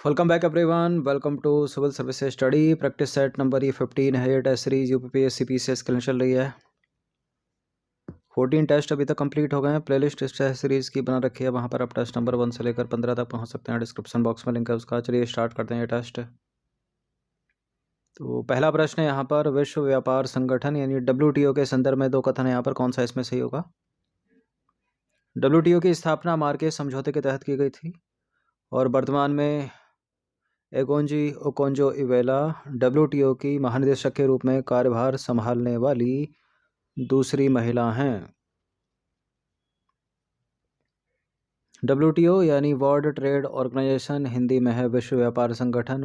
Welcome back everyone. Welcome to civil services study practice set number ये 15 है। ये test series UPPSC PCS के लिए चल रही है। 14 टेस्ट अभी तक कंप्लीट हो गए हैं। प्लेलिस्ट इस टेस्ट सीरीज की बना रखी है, वहाँ पर आप टेस्ट नंबर 1 से लेकर 15 तक पहुँच सकते हैं। डिस्क्रिप्शन बॉक्स में लिंक है उसका। चलिए स्टार्ट करते हैं ये टेस्ट। तो पहला प्रश्न है यहाँ पर, विश्व व्यापार संगठन यानी WTO के संदर्भ में दो कथन है यहाँ पर, कौन सा इसमें सही होगा? WTO की स्थापना मार्केस समझौते के तहत की गई थी और वर्तमान में एगोंजी ओकोंजो इवेला WTO की महानिदेशक के रूप में कार्यभार संभालने वाली दूसरी महिला हैं। WTO यानी वर्ल्ड ट्रेड ऑर्गेनाइजेशन, हिंदी में है विश्व व्यापार संगठन,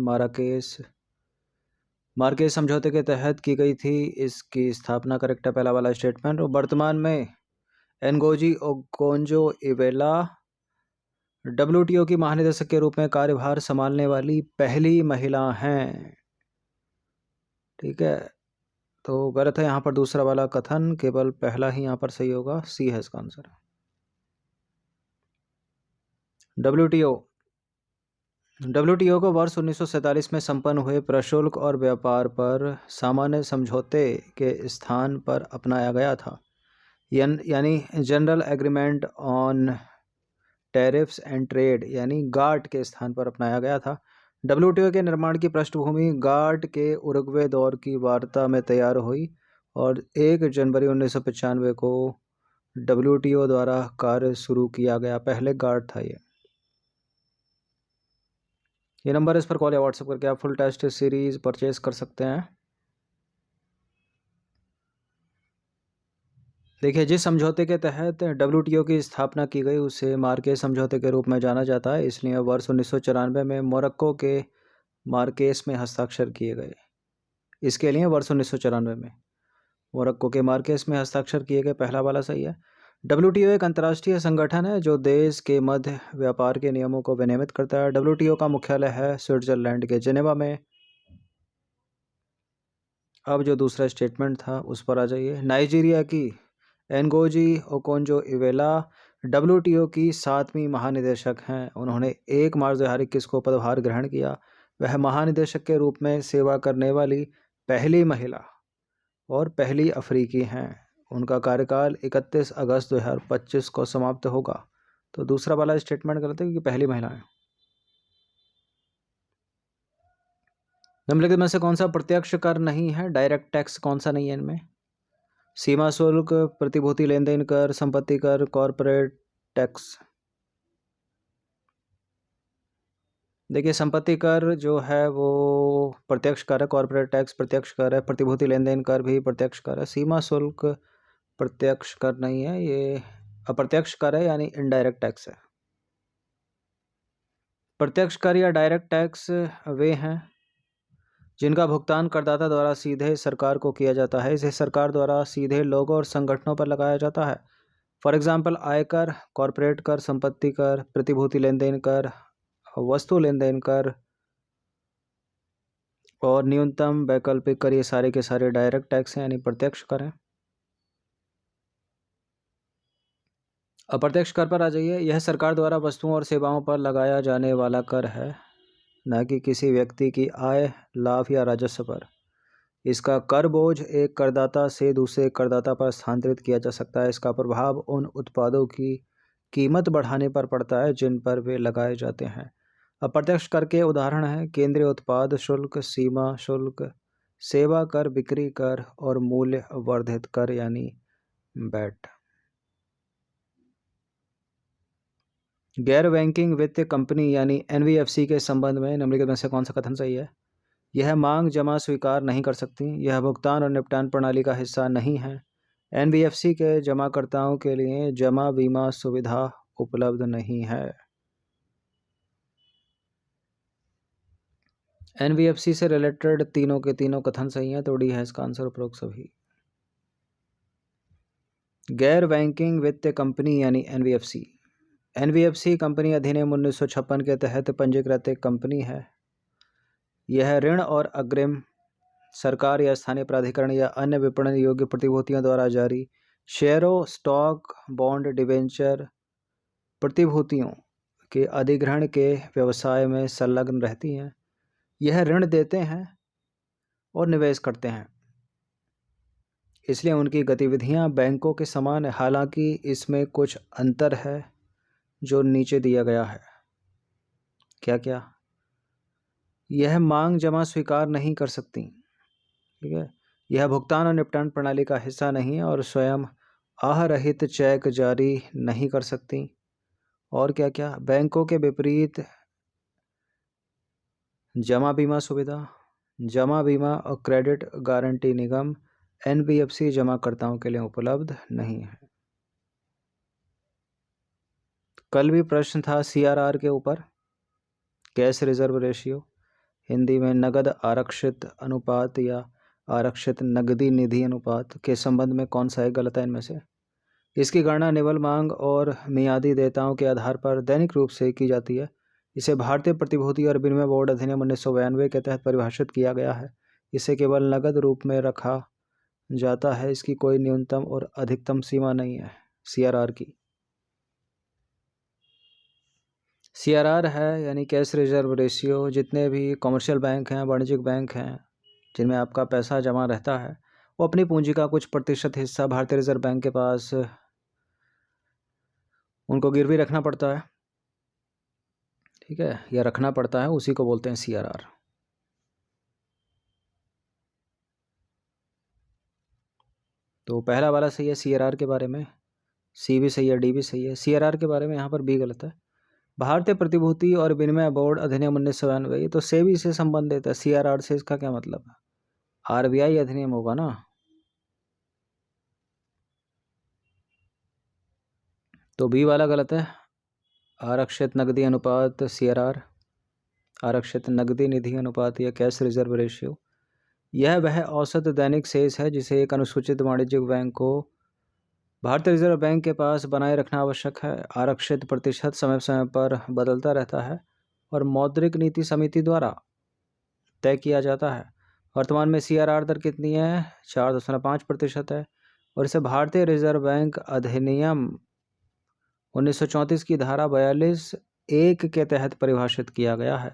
मार्केस समझौते के तहत की गई थी। इसकी स्थापना करेक्ट है पहला वाला स्टेटमेंट। और वर्तमान में एनगोजी ओकोंजो इवेला WTO की महानिदेशक के रूप में कार्यभार संभालने वाली पहली महिला हैं। ठीक है, तो गलत है यहाँ पर दूसरा वाला कथन, केवल पहला ही यहाँ पर सही होगा। सी है इसका आंसर। WTO को वर्ष 1947 में संपन्न हुए प्रशुल्क और व्यापार पर सामान्य समझौते के स्थान पर अपनाया गया था, यानी general agreement on tariffs and trade यानी गार्ट के स्थान पर अपनाया गया था। WTO के निर्माण की पृष्ठभूमि गार्ट के उरुग्वे दौर की वार्ता में तैयार हुई और 1 जनवरी 1995 को WTO द्वारा कार्य शुरू किया गया। पहले गार्ट था ये नंबर इस पर कॉल या व्हाट्सएप करके आप फुल टेस्ट सीरीज परचेज कर सकते हैं। देखिए, जिस समझौते के तहत WTO की स्थापना की गई उसे मार्केस समझौते के रूप में जाना जाता है, इसलिए वर्ष 1994 में मोरक्को के मार्केस में हस्ताक्षर किए गए। इसके लिए वर्ष 1994 में मोरक्को के मार्केस में हस्ताक्षर किए गए, पहला वाला सही है। WTO एक अंतर्राष्ट्रीय संगठन है जो देश के मध्य व्यापार के नियमों को विनियमित करता है। WTO का मुख्यालय है स्विट्जरलैंड के जेनेवा में। अब जो दूसरा स्टेटमेंट था उस पर आ जाइए। नाइजीरिया की एनगोजी ओकोंजो इवेला WTO की 7वीं महानिदेशक हैं। उन्होंने 1 मार्च 2021 को पदभार ग्रहण किया। वह महानिदेशक के रूप में सेवा करने वाली पहली महिला और पहली अफ्रीकी हैं। उनका कार्यकाल 31 अगस्त 2025 को समाप्त होगा। तो दूसरा वाला स्टेटमेंट गलत है क्योंकि पहली महिला है। निम्नलिखित में से कौन सा प्रत्यक्ष कर नहीं है? डायरेक्ट टैक्स कौन सा नहीं है इनमें? सीमा शुल्क, प्रतिभूति लेन देन कर, संपत्ति कर, कॉरपोरेट टैक्स। देखिए, संपत्ति कर जो है वो प्रत्यक्ष कर है, कॉरपोरेट टैक्स प्रत्यक्ष कर है, प्रतिभूति लेन देन कर भी प्रत्यक्ष कर है। सीमा शुल्क प्रत्यक्ष कर नहीं है, ये अप्रत्यक्ष कर है यानी इनडायरेक्ट टैक्स है। प्रत्यक्ष कर या डायरेक्ट टैक्स वे हैं जिनका भुगतान करदाता द्वारा सीधे सरकार को किया जाता है। इसे सरकार द्वारा सीधे लोगों और संगठनों पर लगाया जाता है। फॉर एग्जाम्पल, आयकर, कॉरपोरेट कर, संपत्ति कर, प्रतिभूति लेन देन कर, वस्तु लेन देन कर और न्यूनतम वैकल्पिक कर, ये सारे के सारे डायरेक्ट टैक्स हैं यानी प्रत्यक्ष कर हैं। अप्रत्यक्ष कर पर आ जाइए। यह सरकार द्वारा वस्तुओं और सेवाओं पर लगाया जाने वाला कर है, न कि किसी व्यक्ति की आय, लाभ या राजस्व पर। इसका कर बोझ एक करदाता से दूसरे करदाता पर स्थानांतरित किया जा सकता है। इसका प्रभाव उन उत्पादों की कीमत बढ़ाने पर पड़ता है जिन पर वे लगाए जाते हैं। अप्रत्यक्ष कर के उदाहरण हैं केंद्रीय उत्पाद शुल्क, सीमा शुल्क, सेवा कर, बिक्री कर और मूल्य वर्धित कर यानी वैट। गैर बैंकिंग वित्तीय कंपनी यानी NBFC के संबंध में निम्नलिखित में से कौन सा कथन सही है? यह मांग जमा स्वीकार नहीं कर सकती, यह भुगतान और निपटान प्रणाली का हिस्सा नहीं है। NBFC के जमाकर्ताओं के लिए जमा बीमा सुविधा उपलब्ध नहीं है। NBFC से रिलेटेड तीनों के तीनों कथन सही हैं, तो डी है इसका आंसर, उपरोक्त सभी। गैर बैंकिंग वित्तीय कंपनी यानी NBFC कंपनी अधिनियम 1956 के तहत पंजीकृत एक कंपनी है। यह ऋण और अग्रिम सरकार या स्थानीय प्राधिकरण या अन्य विपणन योग्य प्रतिभूतियों द्वारा जारी शेयरों, स्टॉक, बॉन्ड, डिबेंचर प्रतिभूतियों के अधिग्रहण के व्यवसाय में संलग्न रहती हैं। यह ऋण देते हैं और निवेश करते हैं, इसलिए उनकी गतिविधियां बैंकों के समान है। हालांकि इसमें कुछ अंतर है जो नीचे दिया गया है। क्या क्या? यह मांग जमा स्वीकार नहीं कर सकती, ठीक है। यह भुगतान और निपटान प्रणाली का हिस्सा नहीं है और स्वयं आहरहित चेक जारी नहीं कर सकती। और क्या क्या? बैंकों के विपरीत जमा बीमा सुविधा, जमा बीमा और क्रेडिट गारंटी निगम एनबीएफसी जमाकर्ताओं के लिए उपलब्ध नहीं है। कल भी प्रश्न था सीआरआर के ऊपर, कैश रिजर्व रेशियो, हिंदी में नगद आरक्षित अनुपात या आरक्षित नगदी निधि अनुपात के संबंध में कौन सा एक गलत है इनमें से? इसकी गणना निवल मांग और मियादी देयताओं के आधार पर दैनिक रूप से की जाती है। इसे भारतीय प्रतिभूति और विनिमय बोर्ड अधिनियम 1992 के तहत परिभाषित किया गया है। इसे केवल नगद रूप में रखा जाता है। इसकी कोई न्यूनतम और अधिकतम सीमा नहीं है सीआरआर की। सीआरआर है यानी कैश रिजर्व रेशियो। जितने भी कमर्शियल बैंक हैं, वाणिज्यिक बैंक हैं, जिनमें आपका पैसा जमा रहता है, वो अपनी पूंजी का कुछ प्रतिशत हिस्सा भारतीय रिजर्व बैंक के पास उनको गिरवी रखना पड़ता है, ठीक है, या रखना पड़ता है, उसी को बोलते हैं सीआरआर। तो पहला वाला सही है सीआरआर के बारे में, सी भी सही है, डी भी सही है। सीआरआर के बारे में यहाँ पर बी गलत है। भारतीय प्रतिभूति और विनिमय बोर्ड अधिनियम 1992, ये तो सेबी से संबंधित है। सीआरआर से इसका क्या मतलब है? आरबीआई अधिनियम होगा ना। तो बी वाला गलत है। आरक्षित नकदी अनुपात सीआरआर, आरक्षित नकदी निधि अनुपात या कैश रिजर्व रेशियो, यह वह औसत दैनिक शेष है जिसे एक अनुसूचित वाणिज्यिक बैंक को भारतीय रिजर्व बैंक के पास बनाए रखना आवश्यक है। आरक्षित प्रतिशत समय समय पर बदलता रहता है और मौद्रिक नीति समिति द्वारा तय किया जाता है। वर्तमान में सीआरआर दर कितनी है? 4.5% है और इसे भारतीय रिजर्व बैंक अधिनियम 1934 की धारा 42(1) के तहत परिभाषित किया गया है,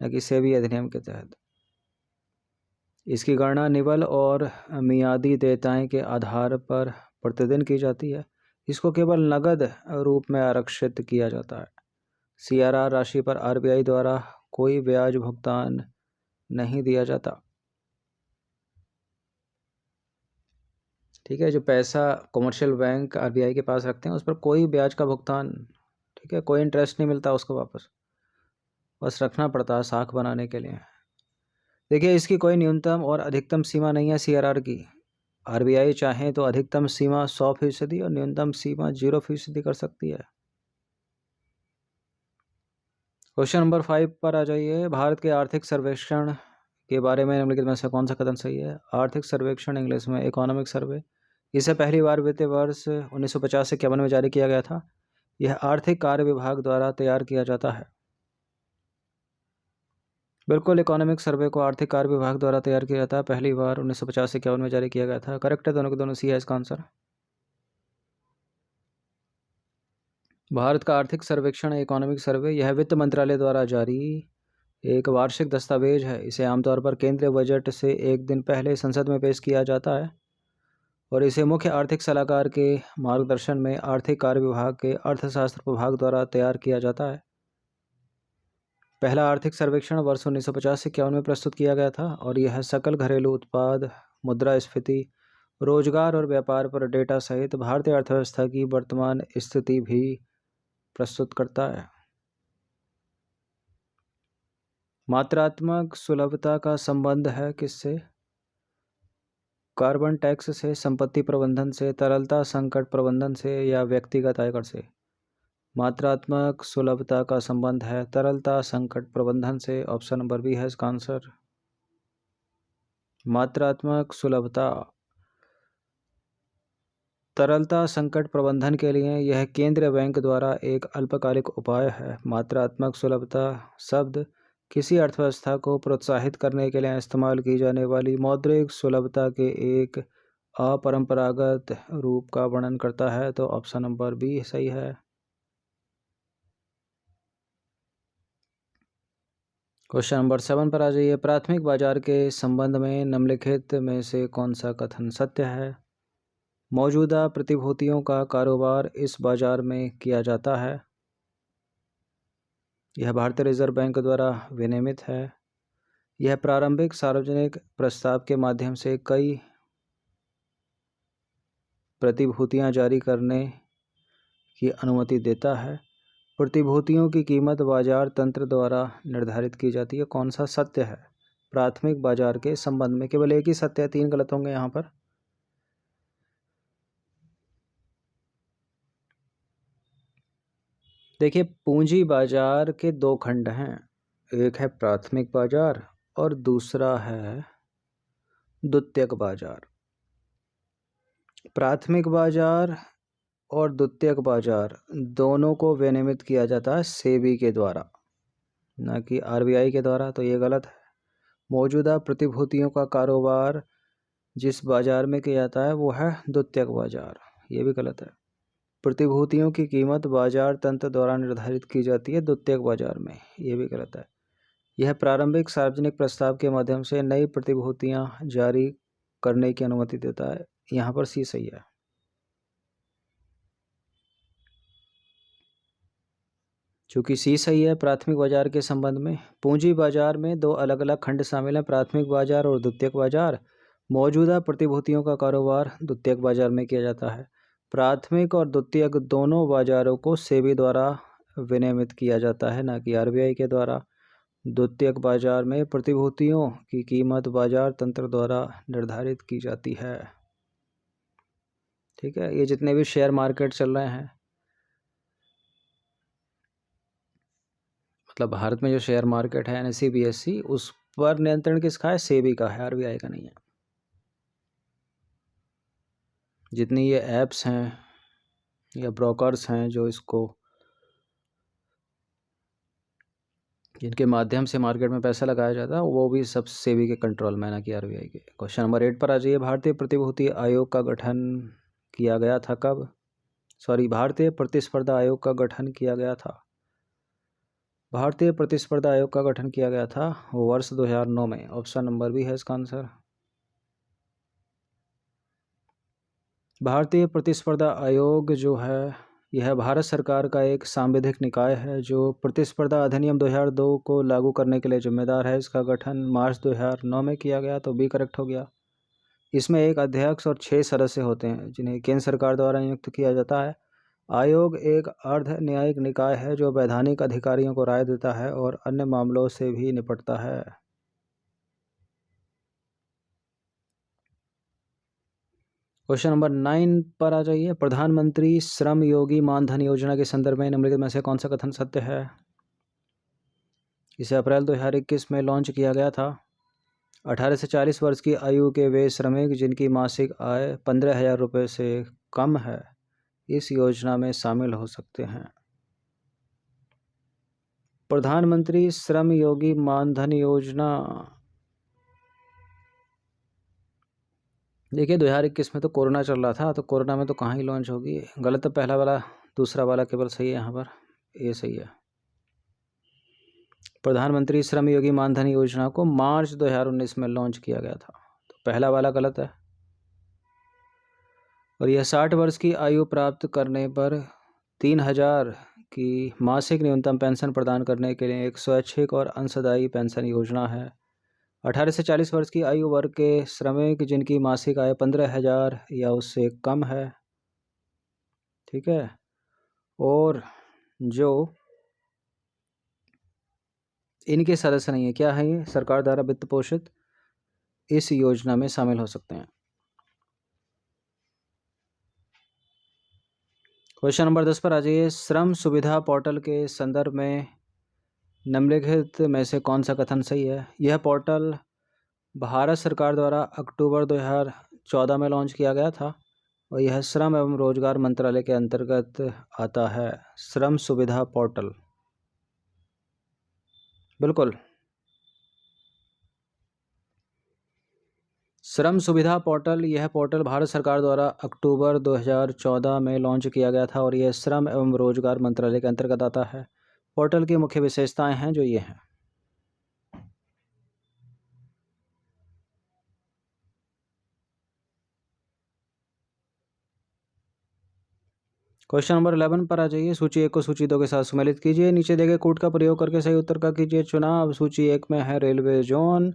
न कि सेबी अधिनियम के तहत। इसकी गणना निवल और मियादी देयताएं के आधार पर प्रतिदिन की जाती है। इसको केवल नगद रूप में आरक्षित किया जाता है। सीआरआर राशि पर आरबीआई द्वारा कोई ब्याज भुगतान नहीं दिया जाता, ठीक है। जो पैसा कमर्शियल बैंक आरबीआई के पास रखते हैं उस पर कोई ब्याज का भुगतान, ठीक है, कोई इंटरेस्ट नहीं मिलता उसको वापस, बस रखना पड़ता है साख बनाने के लिए। देखिए, इसकी कोई न्यूनतम और अधिकतम सीमा नहीं है सीआरआर की। आरबीआई चाहे तो अधिकतम सीमा 100% और न्यूनतम सीमा 0% कर सकती है। क्वेश्चन नंबर 5 पर आ जाइए। भारत के आर्थिक सर्वेक्षण के बारे में निम्नलिखित में से कौन सा कथन सही है? आर्थिक सर्वेक्षण इंग्लिश में इकोनॉमिक सर्वे, इसे पहली बार वित्तीय वर्ष 1950 से 51 में जारी किया गया था। यह आर्थिक कार्य विभाग द्वारा तैयार किया जाता है। बिल्कुल, इकोनॉमिक सर्वे को आर्थिक कार्य विभाग द्वारा तैयार किया जाता है। पहली बार 1950 से 51 में जारी किया गया था। करेक्ट है, दोनों के दोनों सी है इसका आंसर। भारत का आर्थिक सर्वेक्षण इकोनॉमिक सर्वे, यह वित्त मंत्रालय द्वारा जारी एक वार्षिक दस्तावेज है। इसे आमतौर पर केंद्रीय बजट से एक दिन पहले संसद में पेश किया जाता है और इसे मुख्य आर्थिक सलाहकार के मार्गदर्शन में आर्थिक कार्य विभाग के अर्थशास्त्र विभाग द्वारा तैयार किया जाता है। पहला आर्थिक सर्वेक्षण वर्ष 1950 से 51 में प्रस्तुत किया गया था और यह सकल घरेलू उत्पाद, मुद्रास्फीति, रोजगार और व्यापार पर डेटा सहित भारतीय अर्थव्यवस्था की वर्तमान स्थिति भी प्रस्तुत करता है। मात्रात्मक सुलभता का संबंध है किससे? कार्बन टैक्स से, संपत्ति प्रबंधन से, तरलता संकट प्रबंधन से या व्यक्तिगत आयकर से? मात्रात्मक सुलभता का संबंध है तरलता संकट प्रबंधन से। ऑप्शन नंबर बी है इसका आंसर। मात्रात्मक सुलभता तरलता संकट प्रबंधन के लिए यह केंद्रीय बैंक द्वारा एक अल्पकालिक उपाय है। मात्रात्मक सुलभता शब्द किसी अर्थव्यवस्था को प्रोत्साहित करने के लिए इस्तेमाल की जाने वाली मौद्रिक सुलभता के एक अपरंपरागत रूप का वर्णन करता है। तो ऑप्शन नंबर बी सही है। क्वेश्चन नंबर 7 पर आ जाइए। प्राथमिक बाजार के संबंध में निम्नलिखित में से कौन सा कथन सत्य है? मौजूदा प्रतिभूतियों का कारोबार इस बाजार में किया जाता है। यह भारतीय रिजर्व बैंक द्वारा विनियमित है। यह प्रारंभिक सार्वजनिक प्रस्ताव के माध्यम से कई प्रतिभूतियां जारी करने की अनुमति देता है। प्रतिभूतियों की कीमत बाजार तंत्र द्वारा निर्धारित की जाती है। कौन सा सत्य है प्राथमिक बाजार के संबंध में? केवल एक ही सत्य है, 3 गलत होंगे यहाँ पर। देखिए, पूंजी बाजार के 2 खंड हैं, एक है प्राथमिक बाजार और दूसरा है द्वितीयक बाजार। प्राथमिक बाजार और द्वितीयक बाजार दोनों को विनियमित किया जाता है सेबी के द्वारा, ना कि आरबीआई के द्वारा, तो ये गलत है। मौजूदा प्रतिभूतियों का कारोबार जिस बाजार में किया जाता है वो है द्वितीयक बाजार, ये भी गलत है। प्रतिभूतियों की कीमत बाजार तंत्र द्वारा निर्धारित की जाती है द्वितीयक बाजार में, ये भी गलत है। यह प्रारंभिक सार्वजनिक प्रस्ताव के माध्यम से नई प्रतिभूतियां जारी करने की अनुमति देता है, यहाँ पर सी सही है। चूँकि सी सही है प्राथमिक बाजार के संबंध में। पूंजी बाजार में 2 अलग अलग खंड शामिल हैं, प्राथमिक बाजार और द्वितीयक बाजार। मौजूदा प्रतिभूतियों का कारोबार द्वितीयक बाजार में किया जाता है। प्राथमिक और द्वितीयक दोनों बाजारों को सेबी द्वारा विनियमित किया जाता है, ना कि आरबीआई के द्वारा। द्वितीयक बाजार में प्रतिभूतियों की कीमत बाजार तंत्र द्वारा निर्धारित की जाती है। ठीक है, ये जितने भी शेयर मार्केट चल रहे हैं, मतलब भारत में जो शेयर मार्केट है एनएसई बीएसई, उस पर नियंत्रण किसका है? सेबी का है, आरबीआई का नहीं है। जितनी ये ऐप्स हैं या ब्रोकर्स हैं जो इसको, जिनके माध्यम से मार्केट में पैसा लगाया जाता है, वो भी सब सेबी के कंट्रोल में, ना कि आरबीआई के। क्वेश्चन नंबर 8 पर आ जाइए। भारतीय प्रतिभूति आयोग का गठन किया गया था कब? भारतीय प्रतिस्पर्धा आयोग का गठन किया गया था। भारतीय प्रतिस्पर्धा आयोग का गठन किया गया था वर्ष 2009 में। ऑप्शन नंबर बी है इसका आंसर। भारतीय प्रतिस्पर्धा आयोग जो है, यह भारत सरकार का एक सांविधिक निकाय है जो प्रतिस्पर्धा अधिनियम 2002 को लागू करने के लिए जिम्मेदार है। इसका गठन मार्च 2009 में किया गया, तो बी करेक्ट हो गया। इसमें एक अध्यक्ष और 6 सदस्य होते हैं जिन्हें केंद्र सरकार द्वारा नियुक्त किया जाता है। आयोग एक अर्ध न्यायिक निकाय है जो वैधानिक अधिकारियों को राय देता है और अन्य मामलों से भी निपटता है। क्वेश्चन नंबर 9 पर आ जाइए। प्रधानमंत्री श्रम योगी मानधन योजना के संदर्भ में निम्नलिखित में से कौन सा कथन सत्य है? इसे अप्रैल 2021 में लॉन्च किया गया था। 18 से 40 वर्ष की आयु के वे श्रमिक जिनकी मासिक आय 15,000 रुपये से कम है इस योजना में शामिल हो सकते हैं। प्रधानमंत्री श्रम योगी मानधन योजना, देखिए 2021 में तो कोरोना चल रहा था, तो कोरोना में तो कहाँ ही लॉन्च होगी। गलत है पहला वाला, दूसरा वाला केवल सही है यहाँ पर, ये सही है। प्रधानमंत्री श्रम योगी मानधन योजना को मार्च 2019 में लॉन्च किया गया था, तो पहला वाला गलत है। और यह 60 वर्ष की आयु प्राप्त करने पर 3,000 की मासिक न्यूनतम पेंशन प्रदान करने के लिए एक स्वैच्छिक और अंशदायी पेंशन योजना है। 18 से 40 वर्ष की आयु वर्ग के श्रमिक जिनकी मासिक आय 15,000 या उससे कम है, ठीक है, और जो इनके सदस्य नहीं है, क्या है ये, सरकार द्वारा वित्त पोषित, इस योजना में शामिल हो सकते हैं। क्वेश्चन नंबर 10 पर आ जाइए। श्रम सुविधा पोर्टल के संदर्भ में निम्नलिखित में से कौन सा कथन सही है? यह पोर्टल भारत सरकार द्वारा अक्टूबर 2014 में लॉन्च किया गया था और यह श्रम एवं रोजगार मंत्रालय के अंतर्गत आता है। श्रम सुविधा पोर्टल, बिल्कुल। श्रम सुविधा पोर्टल, यह पोर्टल भारत सरकार द्वारा अक्टूबर 2014 में लॉन्च किया गया था और यह श्रम एवं रोजगार मंत्रालय के अंतर्गत आता है। पोर्टल की मुख्य विशेषताएं हैं जो ये हैं। क्वेश्चन नंबर 11 पर आ जाइए। सूची 1 को सूची 2 के साथ सम्मिलित कीजिए। नीचे दिए गए कूट का प्रयोग करके सही उत्तर का कीजिए चुनाव। सूची 1 में है रेलवे जोन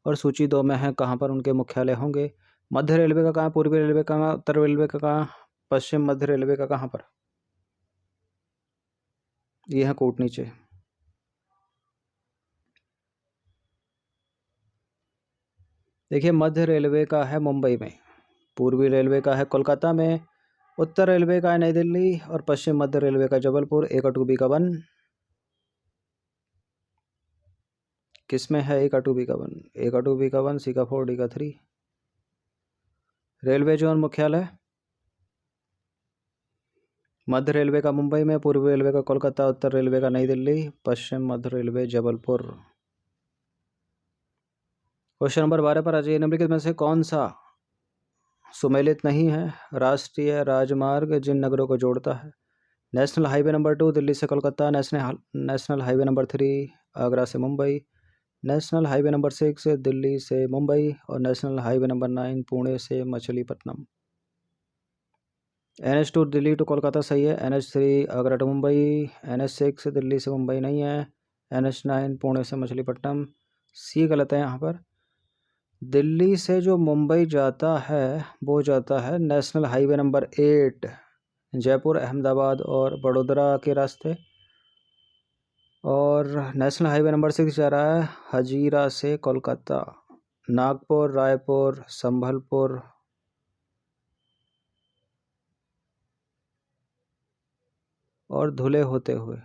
और सूची 2 में है कहाँ पर उनके मुख्यालय होंगे। मध्य रेलवे का कहाँ, पूर्वी रेलवे का कहाँ, उत्तर रेलवे का कहाँ, पश्चिम मध्य रेलवे का कहाँ पर। ये है कूट नीचे। देखिए, मध्य रेलवे का है मुंबई में, पूर्वी रेलवे का है कोलकाता में, उत्तर रेलवे का है नई दिल्ली और पश्चिम मध्य रेलवे का जबलपुर। ए का टू बी का 1 किस में है? ए का टू बी का 1, ए का टू बी का 1, सी का 4, डी का 3। रेलवे जोन मुख्यालय मध्य रेलवे का मुंबई में, पूर्वी रेलवे का कोलकाता, उत्तर रेलवे का नई दिल्ली, पश्चिम मध्य रेलवे जबलपुर। क्वेश्चन नंबर 12 पर आ जाइए। निम्नलिखित में से कौन सा सुमेलित नहीं है? राष्ट्रीय राजमार्ग जिन नगरों को जोड़ता है। नेशनल हाईवे नंबर 2 दिल्ली से Kolkata, national highway number 3 Agra से Mumbai, national highway number 6 Delhi से मुंबई और नेशनल हाईवे नंबर 9 पुणे से मछलीपट्टनम। NH2 दिल्ली टू कोलकाता सही है। NH3 Agra to Mumbai, NH6 Delhi से मुंबई नहीं है, NH9 पुणे से मछलीपट्टनम। सी गलत है यहाँ पर। दिल्ली से जो मुंबई जाता है वो जाता है national highway number 8 Jaipur, Ahmedabad और बड़ोदरा के रास्ते, और नेशनल हाईवे नंबर 6 जा रहा है हजीरा से कोलकाता, नागपुर, रायपुर, संभलपुर और धुले होते हुए।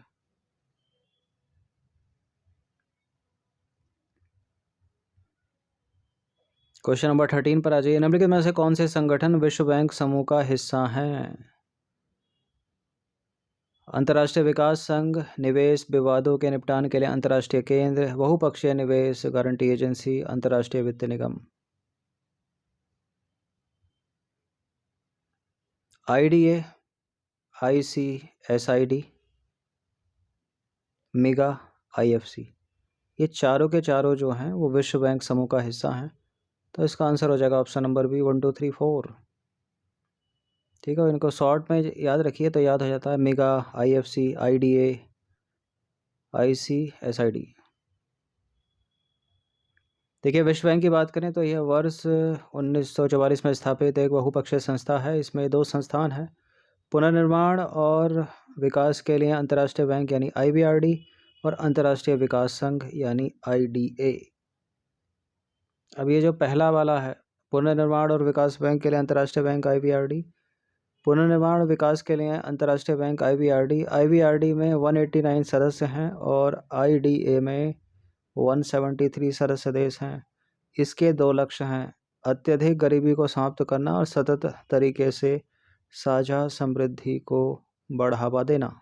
क्वेश्चन नंबर 13 पर आ जाइए। निम्नलिखित में से कौन से संगठन विश्व बैंक समूह का हिस्सा हैं? अंतर्राष्ट्रीय विकास संघ, निवेश विवादों के निपटान के लिए अंतर्राष्ट्रीय केंद्र, बहुपक्षीय निवेश गारंटी एजेंसी, अंतर्राष्ट्रीय वित्त निगम। IDA, ICSID, मिगा, IFC, ये चारों के चारों जो हैं वो विश्व बैंक समूह का हिस्सा हैं। तो इसका आंसर हो जाएगा ऑप्शन नंबर बी 1 2 3 4। ठीक है, इनको शॉर्ट में याद रखिए तो याद हो जाता है। मिगा, IFC, IDA, ICSID। देखिए, विश्व बैंक की बात करें तो यह वर्ष 1944 में स्थापित एक बहुपक्षीय संस्था है। इसमें 2 संस्थान हैं, पुनर्निर्माण और विकास के लिए अंतर्राष्ट्रीय बैंक यानी IBRD और अंतर्राष्ट्रीय विकास संघ यानी IDA। अब ये जो पहला वाला है, पुनर्निर्माण और विकास बैंक के लिए अंतर्राष्ट्रीय बैंक IBRD, पुनर्निर्माण और विकास के लिए अंतर्राष्ट्रीय बैंक IBRD। IBRD में 189 सदस्य हैं और IDA में 173 सदस्य देश हैं। इसके 2 लक्ष्य हैं, अत्यधिक गरीबी को समाप्त करना और सतत तरीके से साझा समृद्धि को बढ़ावा देना।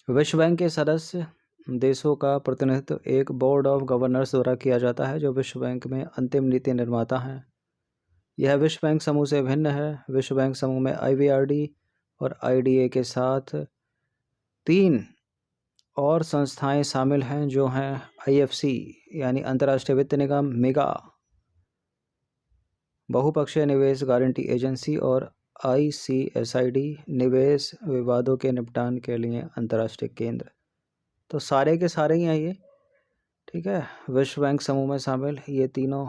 विश्व बैंक के सदस्य देशों का प्रतिनिधित्व एक बोर्ड ऑफ गवर्नर्स द्वारा किया जाता है जो विश्व बैंक में अंतिम नीति निर्माता हैं। यह विश्व बैंक समूह से भिन्न है। विश्व बैंक समूह में IBRD और IDA के साथ 3 और संस्थाएं शामिल हैं जो हैं IFC यानी अंतर्राष्ट्रीय वित्त निगम, मिगा बहुपक्षीय निवेश गारंटी एजेंसी और ICSID निवेश विवादों के निपटान के लिए अंतर्राष्ट्रीय केंद्र। तो सारे के सारे ही हैं ये। ठीक है, विश्व बैंक समूह में शामिल ये तीनों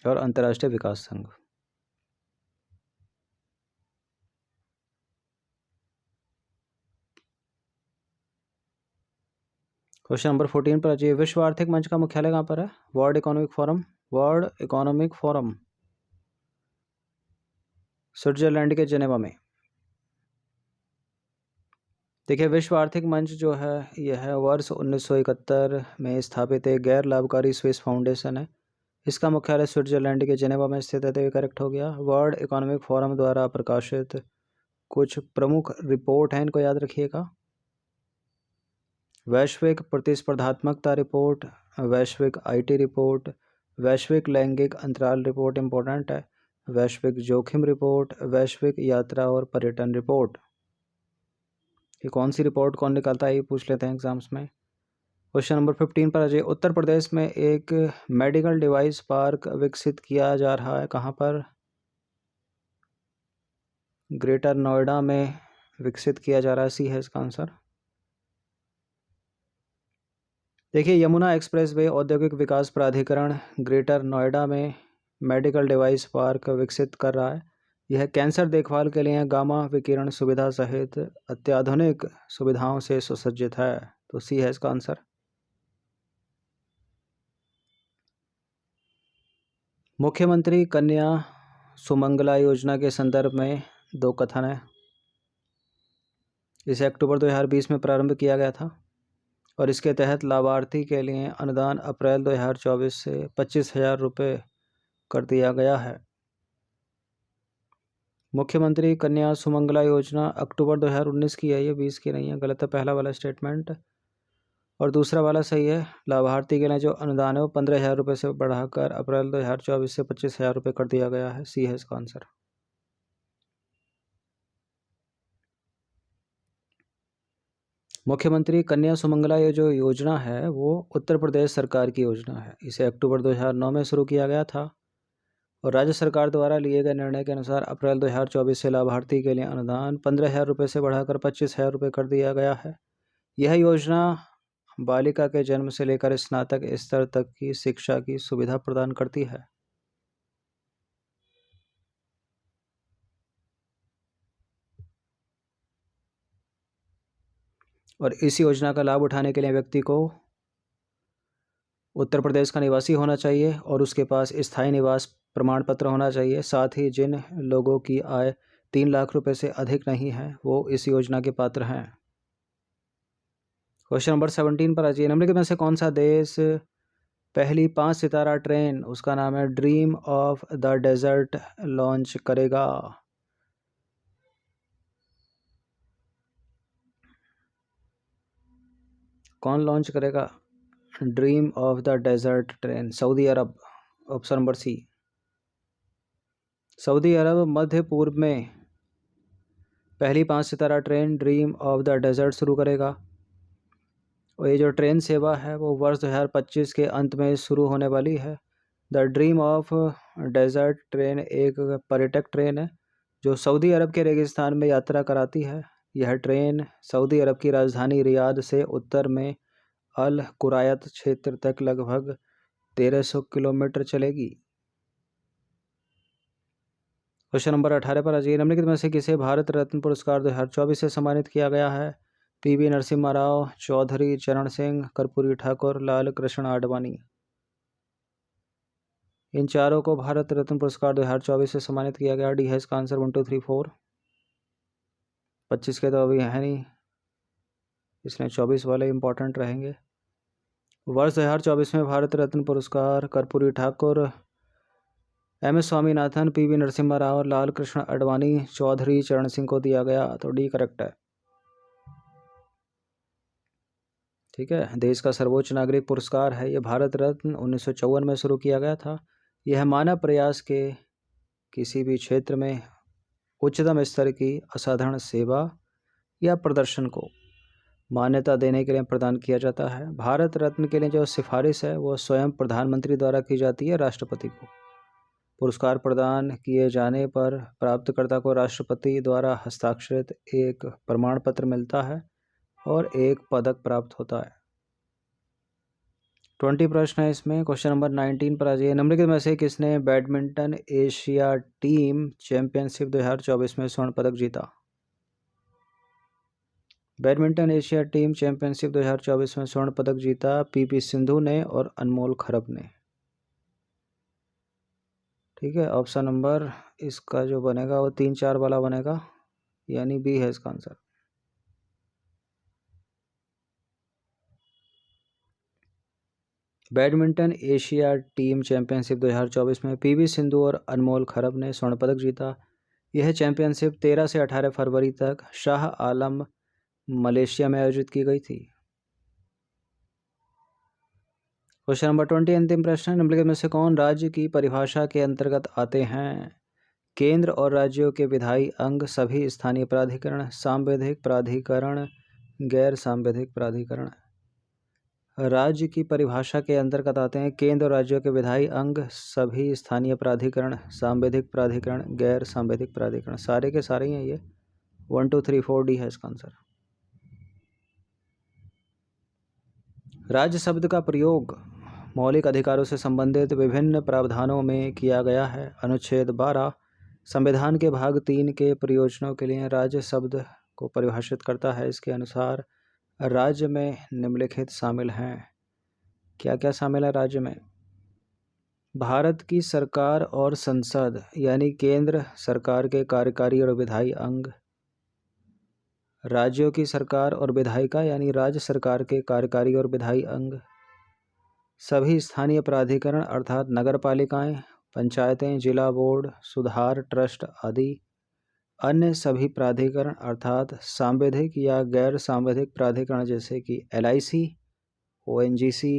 और अंतर्राष्ट्रीय विकास संघ। क्वेश्चन नंबर 14 पर आ जाइए। विश्व आर्थिक मंच का मुख्यालय कहाँ पर है? World economic forum, world economic forum Switzerland के जेनेवा में। देखिए, विश्व आर्थिक मंच जो है यह वर्ष 1971 में स्थापित एक गैर लाभकारी स्विस फाउंडेशन है। इसका मुख्यालय स्विट्जरलैंड के जेनेवा में स्थित है, तो ये करेक्ट हो गया। वर्ल्ड इकोनॉमिक फोरम द्वारा प्रकाशित कुछ प्रमुख रिपोर्ट हैं, इनको याद रखिएगा। वैश्विक प्रतिस्पर्धात्मकता रिपोर्ट, वैश्विक IT रिपोर्ट, वैश्विक लैंगिक अंतराल रिपोर्ट इम्पोर्टेंट है, वैश्विक जोखिम रिपोर्ट, वैश्विक यात्रा और पर्यटन रिपोर्ट। ये कौन सी रिपोर्ट कौन निकालता है, ये पूछ लेते हैं एग्जाम्स में। क्वेश्चन नंबर 15 पर आ जाइए। उत्तर प्रदेश में एक मेडिकल डिवाइस पार्क विकसित किया जा रहा है, कहाँ पर? ग्रेटर नोएडा में विकसित किया जा रहा है, सी है इसका आंसर। देखिए, यमुना एक्सप्रेसवे औद्योगिक विकास प्राधिकरण ग्रेटर नोएडा में मेडिकल डिवाइस पार्क विकसित कर रहा है। यह कैंसर देखभाल के लिए गामा विकिरण सुविधा सहित अत्याधुनिक सुविधाओं से सुसज्जित है, तो सी है इसका आंसर। मुख्यमंत्री कन्या सुमंगला योजना के संदर्भ में दो कथन है। इसे अक्टूबर 2020 में प्रारंभ किया गया था और इसके तहत लाभार्थी के लिए अनुदान अप्रैल 2024 से 25,000 रुपये कर दिया गया है। मुख्यमंत्री कन्या सुमंगला योजना अक्टूबर 2019 की है, ये 20 की नहीं है, गलत है पहला वाला स्टेटमेंट। और दूसरा वाला सही है। लाभार्थी के लिए जो अनुदान है वो 15,000 रुपये से बढ़ाकर अप्रैल 2024 से 25,000 रुपये कर दिया गया है, सी है इसका आंसर। मुख्यमंत्री कन्या सुमंगला ये जो योजना है वो उत्तर प्रदेश सरकार की योजना है। इसे अक्टूबर 2009 में शुरू किया गया था और राज्य सरकार द्वारा लिए गए निर्णय के अनुसार अप्रैल 2024 से लाभार्थी के लिए अनुदान 15,000 रुपये से बढ़ाकर 25,000 रुपये कर दिया गया है। यह योजना बालिका के जन्म से लेकर स्नातक स्तर तक की शिक्षा की सुविधा प्रदान करती है। और इस योजना का लाभ उठाने के लिए व्यक्ति को उत्तर प्रदेश का निवासी होना चाहिए और उसके पास स्थायी निवास प्रमाण पत्र होना चाहिए। साथ ही जिन लोगों की आय 3 लाख रुपए से अधिक नहीं है वो इस योजना के पात्र हैं। क्वेश्चन नंबर 17 पर आ जाइए। निम्नलिखित में से कौन सा देश पहली 5 सितारा ट्रेन, उसका नाम है dream of the desert, launch करेगा? कौन लॉन्च करेगा dream of the desert train? Saudi Arabia, option number C. Saudi Arabia मध्य पूर्व में पहली 5 सितारा train dream of the desert शुरू करेगा और ये जो ट्रेन सेवा है वो वर्ष 2025 के अंत में शुरू होने वाली है। The dream of desert train एक पर्यटक ट्रेन है जो सऊदी अरब के रेगिस्तान में यात्रा कराती है। यह ट्रेन सऊदी अरब की राजधानी रियाद से उत्तर में अल कुरायत क्षेत्र तक लगभग 1300 किलोमीटर चलेगी। क्वेश्चन नंबर 18 पर आ जाइए। निम्नलिखित में से किसे भारत रत्न पुरस्कार 2024 से सम्मानित किया गया है? पीवी नरसिम्हा राव, चौधरी चरण सिंह, कर्पूरी ठाकुर, लाल कृष्ण आडवाणी। इन चारों को भारत रत्न पुरस्कार 2024 से सम्मानित किया गया। डी है इसका आंसर। 1 2 3 4 25 के तो अभी है नहीं, इसमें 24 वाले इंपॉर्टेंट रहेंगे। वर्ष 2024 में भारत रत्न पुरस्कार कर्पूरी ठाकुर, एम.एस. स्वामीनाथन, पीवी नरसिम्हा राव और लाल कृष्ण आडवाणी, चौधरी चरण सिंह को दिया गया, तो डी करेक्ट है। ठीक है, देश का सर्वोच्च नागरिक पुरस्कार है ये भारत रत्न, 1954 में शुरू किया गया था। यह मानव प्रयास के किसी भी क्षेत्र में उच्चतम स्तर की असाधारण सेवा या प्रदर्शन को मान्यता देने के लिए प्रदान किया जाता है। भारत रत्न के लिए जो सिफारिश है वो स्वयं प्रधानमंत्री द्वारा की जाती है राष्ट्रपति को। पुरस्कार प्रदान किए जाने पर प्राप्तकर्ता को राष्ट्रपति द्वारा हस्ताक्षरित एक प्रमाण पत्र मिलता है और एक पदक प्राप्त होता है। 20 प्रश्न है इसमें। क्वेश्चन नंबर 19 पर आ जाइए। निम्नलिखित में से किसने बैडमिंटन एशिया टीम चैंपियनशिप 2024 में स्वर्ण पदक जीता? बैडमिंटन एशिया टीम चैंपियनशिप 2024 में स्वर्ण पदक जीता पीवी सिंधु ने और अनमोल खरब ने। ठीक है, ऑप्शन नंबर इसका जो बनेगा वो 3 4 वाला बनेगा, यानी बी है इसका answer. Badminton Asia team championship 2024 में पीवी सिंधु और अनमोल खरब ने स्वर्ण पदक जीता। यह चैंपियनशिप 13 से 18 फरवरी तक शाह आलम मलेशिया में आयोजित की गई थी। क्वेश्चन नंबर 20 अंतिम प्रश्न है। निम्नलिखित में से कौन राज्य की परिभाषा के अंतर्गत आते हैं? केंद्र और राज्यों के विधायी अंग, सभी स्थानीय प्राधिकरण, सांविधिक प्राधिकरण, गैर सांविधिक प्राधिकरण। राज्य की परिभाषा के अंतर्गत आते हैं केंद्र और राज्यों के विधायी अंग, सभी स्थानीय प्राधिकरण, सांविधिक प्राधिकरण, गैर सांविधिक प्राधिकरण, सारे के सारे ही हैं ये। 1 2 3 4 डी है इसका आंसर। राज्य शब्द का प्रयोग मौलिक अधिकारों से संबंधित विभिन्न प्रावधानों में किया गया है। अनुच्छेद 12 संविधान के भाग 3 के प्रयोजनों के लिए राज्य शब्द को परिभाषित करता है। इसके अनुसार राज्य में निम्नलिखित शामिल हैं। क्या क्या शामिल है राज्य में? भारत की सरकार और संसद यानी केंद्र सरकार के कार्यकारी और विधायी अंग, राज्यों की सरकार और विधायिका यानी राज्य सरकार के कार्यकारी और विधायी अंग, सभी स्थानीय प्राधिकरण अर्थात नगरपालिकाएं, पंचायतें, जिला बोर्ड, सुधार ट्रस्ट आदि, अन्य सभी प्राधिकरण अर्थात सांविधिक या गैर सांविधिक प्राधिकरण जैसे कि LIC, ONGC,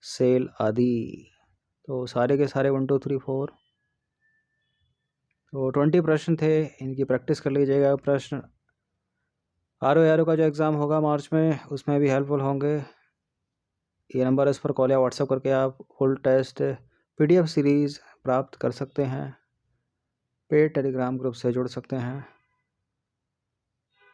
सेल आदि। तो सारे के सारे 1 2 3 4। तो 20 प्रश्न थे, इनकी प्रैक्टिस कर लीजिएगा। प्रश्न RO का जो एग्ज़ाम होगा मार्च में उसमें भी हेल्पफुल होंगे। ये नंबर इस पर कॉल या व्हाट्सएप करके आप फुल टेस्ट PDF सीरीज़ प्राप्त कर सकते हैं। पेड टेलीग्राम ग्रुप से जुड़ सकते हैं।